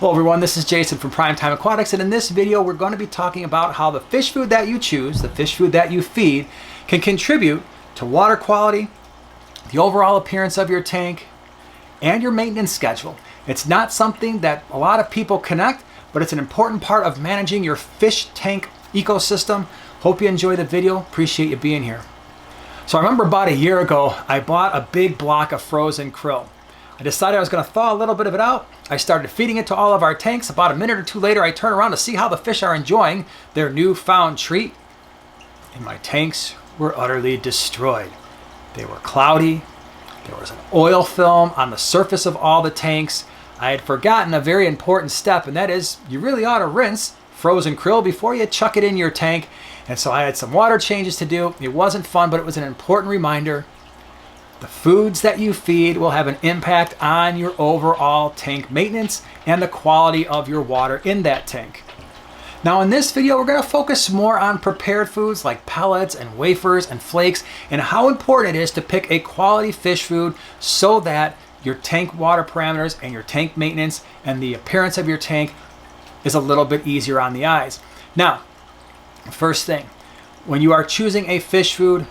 Hello everyone, this is Jason from Primetime Aquatics, and in this video we're going to be talking about how the fish food that you choose, the fish food that you feed, can contribute to water quality, the overall appearance of your tank, and your maintenance schedule. It's not something that a lot of people connect, but it's an important part of managing your fish tank ecosystem. Hope you enjoy the video. Appreciate you being here. So I remember about a year ago, I bought a big block of frozen krill. I decided I was going to thaw a little bit of it out. I started feeding it to all of our tanks. About a minute or two later, I turn around to see how the fish are enjoying their newfound treat. And my tanks were utterly destroyed. They were cloudy. There was an oil film on the surface of all the tanks. I had forgotten a very important step, and that is you really ought to rinse frozen krill before you chuck it in your tank. And so I had some water changes to do. It wasn't fun, but it was an important reminder. The foods that you feed will have an impact on your overall tank maintenance and the quality of your water in that tank. Now in this video, we're going to focus more on prepared foods like pellets and wafers and flakes, and how important it is to pick a quality fish food so that your tank water parameters and your tank maintenance and the appearance of your tank is a little bit easier on the eyes. Now, first thing, when you are choosing a fish food,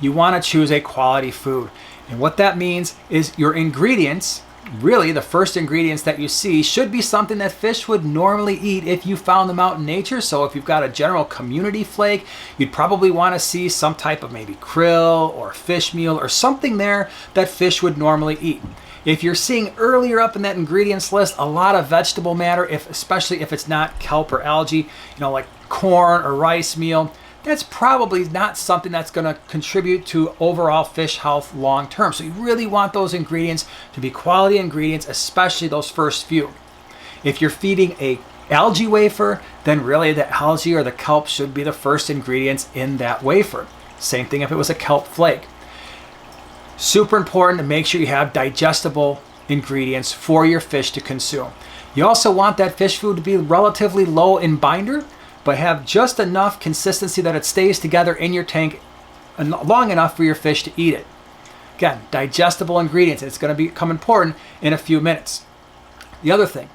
you want to choose a quality food. And what that means is your ingredients, really the first ingredients that you see, should be something that fish would normally eat if you found them out in nature. So if you've got a general community flake, you'd probably want to see some type of maybe krill or fish meal or something there that fish would normally eat. If you're seeing earlier up in that ingredients list a lot of vegetable matter, especially if it's not kelp or algae, like corn or rice meal, that's probably not something that's going to contribute to overall fish health long term. So you really want those ingredients to be quality ingredients, especially those first few. If you're feeding a algae wafer, then really the algae or the kelp should be the first ingredients in that wafer. Same thing if it was a kelp flake. Super important to make sure you have digestible ingredients for your fish to consume. You also want that fish food to be relatively low in binder, but have just enough consistency that it stays together in your tank long enough for your fish to eat it. Again, digestible ingredients. It's going to become important in a few minutes. The other thing,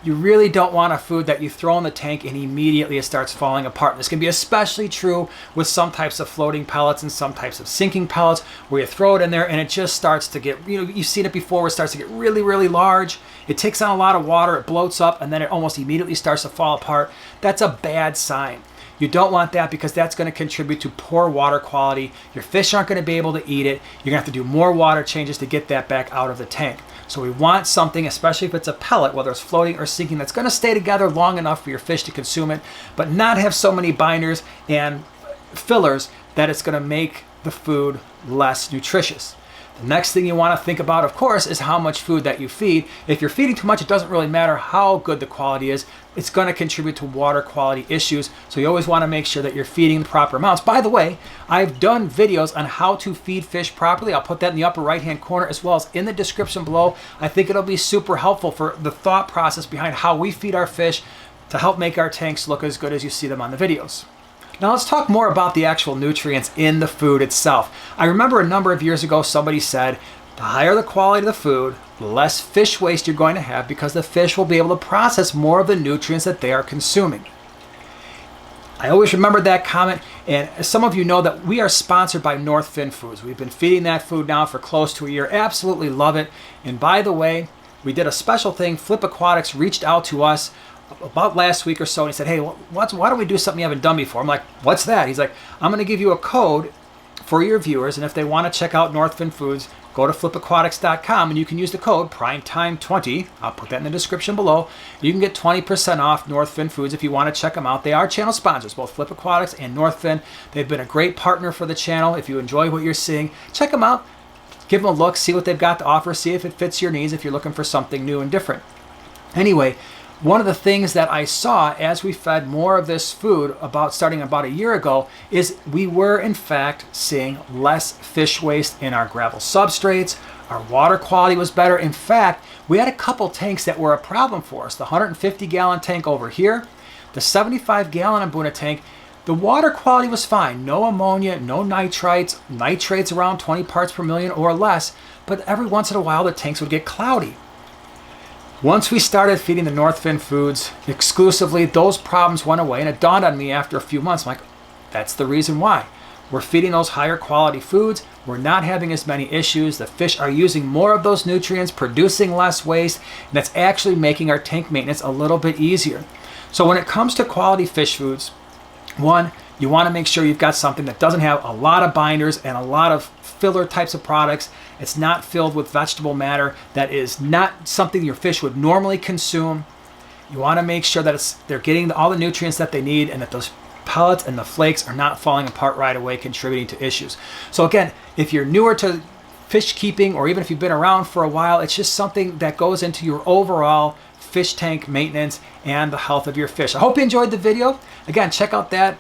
you really don't want a food that you throw in the tank and immediately it starts falling apart. This can be especially true with some types of floating pellets and some types of sinking pellets where you throw it in there and it just starts to get, you've seen it before, where it starts to get really, really large. It takes on a lot of water, it bloats up, and then it almost immediately starts to fall apart. That's a bad sign. You don't want that because that's going to contribute to poor water quality. Your fish aren't going to be able to eat it. You're going to have to do more water changes to get that back out of the tank. So we want something, especially if it's a pellet, whether it's floating or sinking, that's going to stay together long enough for your fish to consume it, but not have so many binders and fillers that it's going to make the food less nutritious. The next thing you want to think about, of course, is how much food that you feed. If you're feeding too much, it doesn't really matter how good the quality is. It's going to contribute to water quality issues. So you always want to make sure that you're feeding the proper amounts. By the way, I've done videos on how to feed fish properly. I'll put that in the upper right-hand corner as well as in the description below. I think it'll be super helpful for the thought process behind how we feed our fish to help make our tanks look as good as you see them on the videos. Now let's talk more about the actual nutrients in the food itself. I remember a number of years ago somebody said, the higher the quality of the food, the less fish waste you're going to have because the fish will be able to process more of the nutrients that they are consuming. I always remember that comment, and some of you know that we are sponsored by North Fin Foods. We've been feeding that food now for close to a year. Absolutely love it. And by the way, we did a special thing. Flip Aquatics reached out to us about last week or so, and he said, hey, why don't we do something you haven't done before? I'm like, what's that? He's like, I'm going to give you a code for your viewers, and if they want to check out North Fin Foods, go to flipaquatics.com and you can use the code PRIMETIME20. I'll put that in the description below. You can get 20% off North Fin Foods if you want to check them out. They are channel sponsors, both Flip Aquatics and North Fin. They've been a great partner for the channel. If you enjoy what you're seeing, check them out. Give them a look, see what they've got to offer, see if it fits your needs if you're looking for something new and different. Anyway, one of the things that I saw as we fed more of this food starting about a year ago is we were in fact seeing less fish waste in our gravel substrates. Our water quality was better. In fact, we had a couple tanks that were a problem for us. The 150-gallon tank over here, the 75-gallon Abuna tank, the water quality was fine. No ammonia, no nitrates around 20 parts per million or less, but every once in a while the tanks would get cloudy. Once we started feeding the Northfin foods exclusively, those problems went away, and it dawned on me after a few months, I'm like, that's the reason why. We're feeding those higher quality foods. We're not having as many issues. The fish are using more of those nutrients, producing less waste, and that's actually making our tank maintenance a little bit easier. So when it comes to quality fish foods, one, you want to make sure you've got something that doesn't have a lot of binders and a lot of filler types of products. It's not filled with vegetable matter. That is not something your fish would normally consume. You want to make sure that they're getting all the nutrients that they need, and that those pellets and the flakes are not falling apart right away, contributing to issues. So again, if you're newer to fish keeping, or even if you've been around for a while, it's just something that goes into your overall fish tank maintenance and the health of your fish. I hope you enjoyed the video. Again, check out that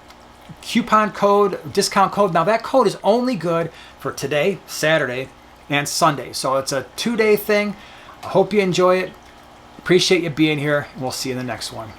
coupon code, discount code. Now that code is only good for today, Saturday, and Sunday. So it's a 2-day thing. I hope you enjoy it. Appreciate you being here, and we'll see you in the next one.